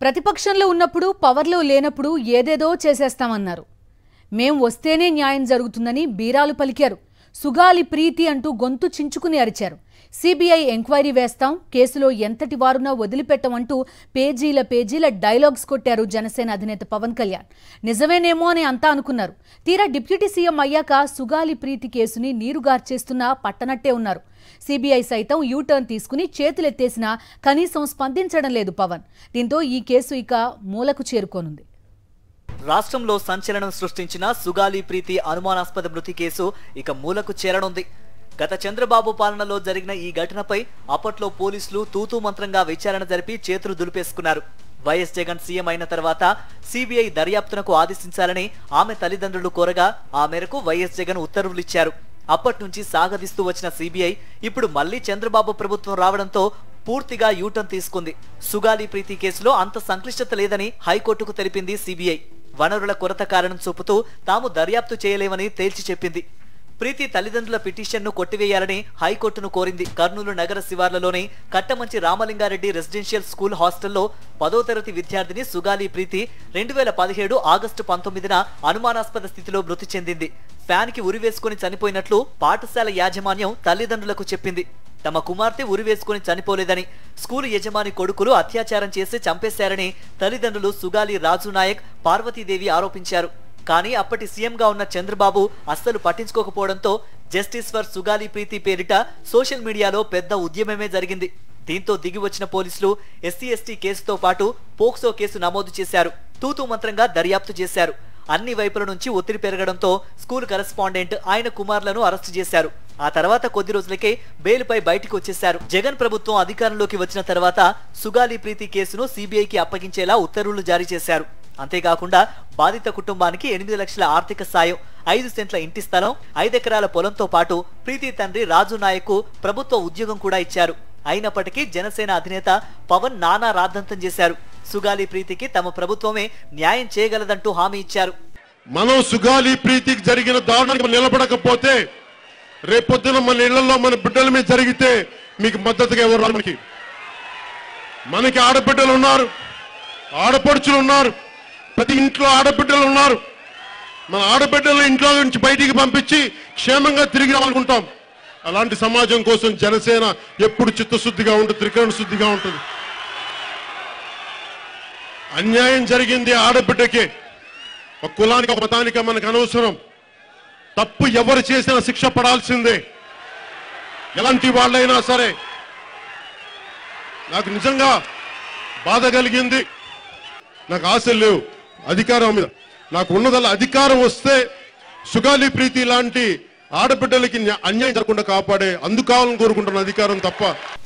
ప్రతిపక్షంలో ఉన్నప్పుడు పవర్లో లేనప్పుడు ఏదేదో చేసేస్తామన్నారు. మేం వస్తేనే న్యాయం జరుగుతుందని బీరాలు పలికారు. సుగాలి ప్రీతి అంటూ గొంతు చించుకుని అరిచారు. సిబిఐ ఎంక్వైరీ వేస్తాం, కేసులో ఎంతటి వారునా వదిలిపెట్టమంటూ పేజీల డైలాగ్స్ కొట్టారు జనసేన అధినేత పవన్ కళ్యాణ్. నిజమేనేమో అని అంతా అనుకున్నారు. తీరా డిప్యూటీ సీఎం అయ్యాక సుగాలి ప్రీతి కేసుని నీరుగార్చేస్తున్నా పట్టనట్టే ఉన్నారు. సిబిఐ సైతం యూటర్న్ తీసుకుని చేతులెత్తేసినా కనీసం స్పందించడం లేదు పవన్. దీంతో ఈ కేసు ఇక మూలకు చేరుకోనుంది. రాష్ట్రంలో సంచలనం సృష్టించిన సుగాలి ప్రీతి అనుమానాస్పద మృతి కేసు ఇక మూలకు చేరనుంది. గత చంద్రబాబు పాలనలో జరిగిన ఈ ఘటనపై అప్పట్లో పోలీసులు తూతూ మంత్రంగా విచారణ జరిపి చేతులు దులిపేసుకున్నారు. వైఎస్ జగన్ సీఎం అయిన తర్వాత సిబిఐ దర్యాప్తునకు ఆదేశించాలని ఆమె తల్లిదండ్రులు కోరగా ఆ మేరకు వైఎస్ జగన్ ఉత్తర్వులిచ్చారు. అప్పటి నుంచి సాగదీస్తూ వచ్చిన సిబిఐ ఇప్పుడు మళ్లీ చంద్రబాబు ప్రభుత్వం రావడంతో పూర్తిగా యూటర్న్ తీసుకుంది. సుగాలి ప్రీతి కేసులో అంత సంక్లిష్టత లేదని హైకోర్టుకు తెలిపింది సిబిఐ. వనరుల కొరత కారణం చూపుతూ తాము దర్యాప్తు చేయలేమని తేల్చి చెప్పింది. ప్రీతి తల్లిదండ్రుల పిటిషన్ను కొట్టివేయాలని హైకోర్టును కోరింది. కర్నూలు నగర శివార్లలోని కట్టమంచి రామలింగారెడ్డి రెసిడెన్షియల్ స్కూల్ హాస్టల్లో 10వ తరగతి విద్యార్థిని సుగాలి ప్రీతి 2017 ఆగస్టు 19న అనుమానాస్పద స్థితిలో మృతి చెందింది. ఫ్యాన్ కి ఉరివేసుకుని చనిపోయినట్లు పాఠశాల యాజమాన్యం తల్లిదండ్రులకు చెప్పింది. తమ కుమార్తె ఉరివేసుకుని చనిపోలేదని, స్కూలు యజమాని కొడుకులు అత్యాచారం చేసి చంపేశారని తల్లిదండ్రులు సుగాలి రాజు నాయక్, పార్వతీదేవి ఆరోపించారు. కానీ అప్పటి సీఎంగా ఉన్న చంద్రబాబు అస్సలు పట్టించుకోకపోవడంతో జస్టిస్ ఫర్ సుగాలి ప్రీతి పేరిట సోషల్ మీడియాలో పెద్ద ఉద్యమమే జరిగింది. దీంతో దిగి వచ్చిన పోలీసులు SC/ST కేసుతో పాటు పోక్సో కేసు నమోదు చేశారు. తూతూ మంత్రంగా దర్యాప్తు చేశారు. అన్ని వైపుల నుంచి ఒత్తిడి పెరగడంతో స్కూల్ కరెస్పాండెంట్, ఆయన కుమారులను అరెస్టు చేశారు. ఆ తర్వాత కొద్ది రోజులకే బెయిల్పై బయటకు వచ్చేశారు. జగన్ ప్రభుత్వం అధికారంలోకి వచ్చిన తర్వాత సుగాలి ప్రీతి కేసును సిబిఐకి అప్పగించేలా ఉత్తర్వులు జారీ చేశారు. అంతేకాకుండా బాధిత కుటుంబానికి 8 లక్షల ఆర్థిక సాయం, 5 సెంట్ల ఇంటి స్థలం, 5 ఎకరాల పొలంతో పాటు ప్రీతి తండ్రి రాజు నాయక్ ప్రభుత్వ ఉద్యోగం కూడా ఇచ్చారు. అయినప్పటికీ జనసేన అధినేత పవన్ నానా రాద్ధాంతం చేశారు. సుగాలి ప్రీతికి తమ ప్రభుత్వమే న్యాయం చేయగలదంటూ హామీ ఇచ్చారు. మనం సుగాలి ప్రీతికి జరిగిన దారుణానికి నిలబడకపోతే రేపొద్దున మన ఇళ్లలో మన బిడ్డల మీద జరిగితే మీకు మద్దతుగా ఎవరు? మనకి ఆడబిడ్డలు ఉన్నారు, ఆడపడుచులు ఉన్నారు, ప్రతి ఇంట్లో ఆడబిడ్డలు ఉన్నారు. మన ఆడబిడ్డలు ఇంట్లో నుంచి బయటికి పంపించి క్షేమంగా తిరిగి రావాలనుకుంటాం. అలాంటి సమాజం కోసం జనసేన ఎప్పుడు చిత్తశుద్ధిగా ఉంటుంది, త్రికరణ శుద్ధిగా ఉంటుంది. అన్యాయం జరిగింది ఆడబిడ్డకే, ఒక కులానికి ఒక మతానికి మనకు అనవసరం. తప్పు ఎవరు చేసినా శిక్ష పడాల్సిందే, ఎలాంటి వాళ్ళైనా సరే. నాకు నిజంగా బాధ కలిగింది. నాకు ఆశలు లేవు అధికారం మీద. నాకు ఉన్నదల్లా అధికారం వస్తే సుగాలి ప్రీతి లాంటి ఆడబిడ్డలకి అన్యాయం జరగకుండా కాపాడే అందుకు కావాలని కోరుకుంటున్న అధికారం తప్ప.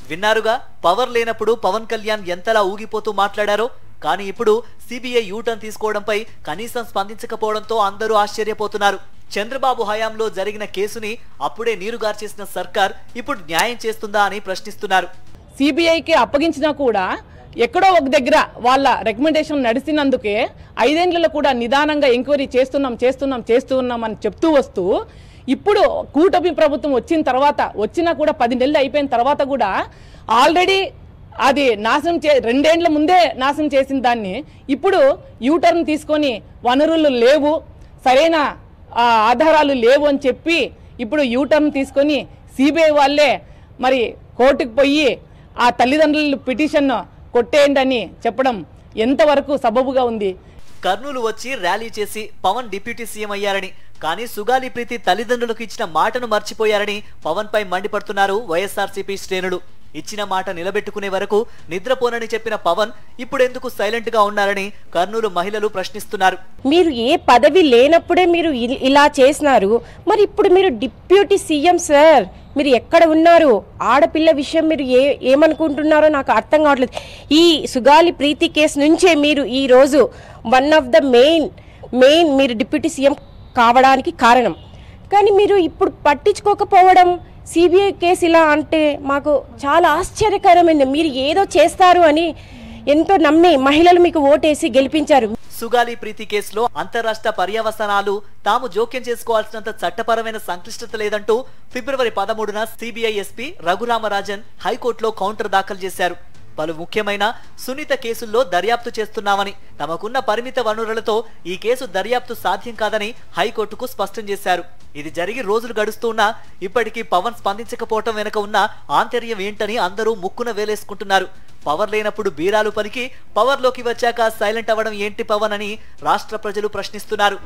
విన్నారుగా, పవర్ లేనప్పుడు పవన్ కళ్యాణ్ ఎంతలా ఊగిపోతూ మాట్లాడారో. కానీ ఇప్పుడు సిబిఐ యూటర్న్ తీసుకోవడంపై కనీసం స్పందించకపోవడంతో అందరూ ఆశ్చర్యపోతున్నారు. చంద్రబాబు హయాంలో జరిగిన కేసుని అప్పుడే నీరుగార్చేసిన సర్కార్ ఇప్పుడు న్యాయం చేస్తుందా అని ప్రశ్నిస్తున్నారు. సిబిఐకి అప్పగించినా కూడా ఎక్కడో ఒక దగ్గర వాళ్ళ రికమెండేషన్ నడిచినందుకే 5 ఏళ్లలో కూడా నిదానంగా ఎంక్వైరీ చేస్తున్నాం అని చెప్తూ వస్తూ ఇప్పుడు కూటమి ప్రభుత్వం వచ్చినా కూడా 10 నెలలు అయిపోయిన తర్వాత కూడా ఆల్రెడీ అది నాశనం 2 ఏళ్ల ముందే నాశనం చేసిన దాన్ని ఇప్పుడు యూటర్న్ తీసుకొని వనరులు లేవు, సరైన ఆధారాలు లేవు అని చెప్పి ఇప్పుడు యూటర్న్ తీసుకొని సిబిఐ వాళ్ళే మరి కోర్టుకు పోయి ఆ తల్లిదండ్రుల పిటిషన్ కొట్టేయండి అని చెప్పడం ఎంతవరకు సబబుగా ఉంది? కర్నూలు వచ్చి ర్యాలీ చేసి పవన్ డిప్యూటీ సీఎం అయ్యారని, కానీ సుగాలి ప్రీతి తల్లిదండ్రులకు ఇచ్చిన మాటను మర్చిపోయారని పవన్ పై మండిపడుతున్నారు వైఎస్ఆర్సీపీ శ్రేణులు. ఇచ్చిన మాట నిలబెట్టుకునే వరకు నిద్రపోనని చెప్పిన పవన్ ఇప్పుడెందుకు సైలెంట్ గా ఉన్నారని కర్నూలు మహిళలు ప్రశ్నిస్తున్నారు. మీరు ఏ పదవి లేనప్పుడే మీరు ఇలా చేసినారు, మరి ఇప్పుడు మీరు డిప్యూటీ సీఎం సార్, మీరు ఎక్కడ ఉన్నారు? ఆడపిల్ల విషయం మీరు ఏమనుకుంటున్నారో నాకు అర్థం కావట్లేదు. ఈ సుగాలి ప్రీతి కేసు నుంచే మీరు ఈ రోజు వన్ ఆఫ్ ద మెయిన్ మీరు డిప్యూటీ సీఎం కావడానికి కారణం. కానీ మీరు ఇప్పుడు పట్టించుకోకపోవడం, సిబిఐ కేసు ఇలా అంటే మాకు చాలా ఆశ్చర్యకరమైంది. మీరు ఏదో చేస్తారు అని ఎంతో నమ్మి మహిళలు మీకు ఓటేసి గెలిపించారు. సుగాలి ప్రీతి కేసులో అంతర్రాష్ట్ర పర్యవసానాలు తాము జోక్యం చేసుకోవాల్సినంత చట్టపరమైన సంక్లిష్టత లేదంటూ ఫిబ్రవరి 13న సిబిఐ ఎస్పీ రఘురామరాజన్ హైకోర్టులో కౌంటర్ దాఖలు చేశారు. పలు ముఖ్యమైన సున్నిత కేసుల్లో దర్యాప్తు చేస్తున్నామని, తమకున్న పరిమిత వనరులతో ఈ కేసు దర్యాప్తు సాధ్యం కాదని హైకోర్టుకు స్పష్టం చేశారు. ఇది జరిగి రోజులు గడుస్తున్నా ఇప్పటికీ పవన్ స్పందించకపోవటం వెనుక ఉన్న ఆంతర్యం ఏంటని అందరూ ముక్కున వేలేసుకుంటున్నారు. పవర్ లేనప్పుడు బీరాలు పలికి పవర్లోకి వచ్చాక సైలెంట్ అవ్వడం ఏంటి పవన్ అని రాష్ట్ర ప్రజలు ప్రశ్నిస్తున్నారు.